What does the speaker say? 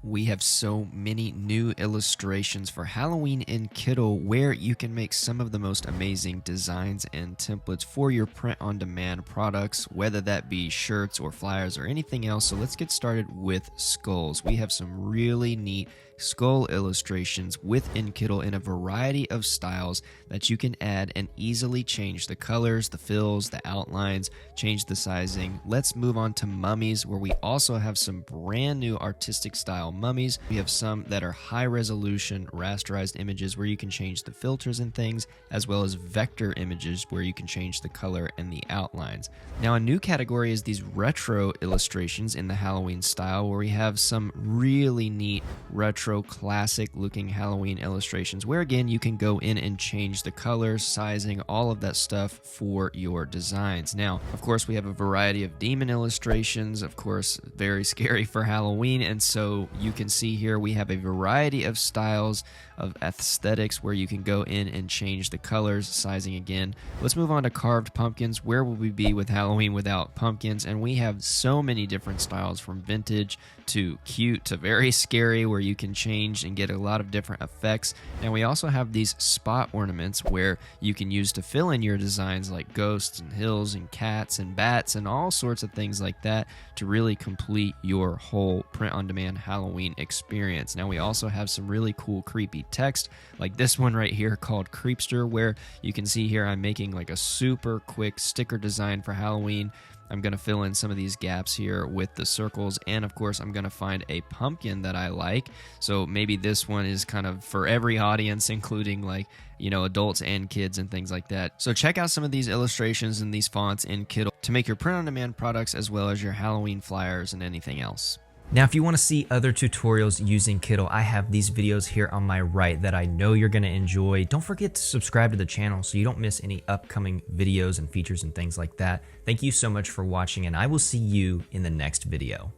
We have so many new illustrations for Halloween in Kittl where you can make some of the most amazing designs and templates for your print-on-demand products, whether that be shirts or flyers or anything else. So let's get started with skulls. We have some really neat skull illustrations within Kittl in a variety of styles that you can add and easily change the colors, the fills, the outlines, change the sizing. Let's move on to mummies, where we also have some brand new artistic style mummies. We have some that are high resolution rasterized images where you can change the filters and things, as well as vector images where you can change the color and the outlines. Now, a new category is these retro illustrations in the Halloween style, where we have some really neat retro classic looking Halloween illustrations where again you can go in and change the colors, sizing, all of that stuff for your designs. Now, of course, we have a variety of demon illustrations, of course, very scary for Halloween, and so you can see here we have a variety of styles of aesthetics where you can go in and change the colors, sizing again. Let's move on to carved pumpkins. Where would we be with Halloween without pumpkins? And we have so many different styles, from vintage to cute to very scary, where you can change and get a lot of different effects. And we also have these spot ornaments where you can use to fill in your designs, like ghosts and hills and cats and bats and all sorts of things like that, to really complete your whole print-on-demand Halloween experience. Now, we also have some really cool creepy text like this one right here called Creepster, where you can see here I'm making like a super quick sticker design for Halloween. I'm going to fill in some of these gaps here with the circles, and of course I'm going to find a pumpkin that I like. So maybe this one is kind of for every audience, including like, you know, adults and kids and things like that. So check out some of these illustrations and these fonts in Kittl to make your print-on-demand products as well as your Halloween flyers and anything else. Now, if you want to see other tutorials using Kittl, I have these videos here on my right that I know you're going to enjoy. Don't forget to subscribe to the channel so you don't miss any upcoming videos and features and things like that. Thank you so much for watching, and I will see you in the next video.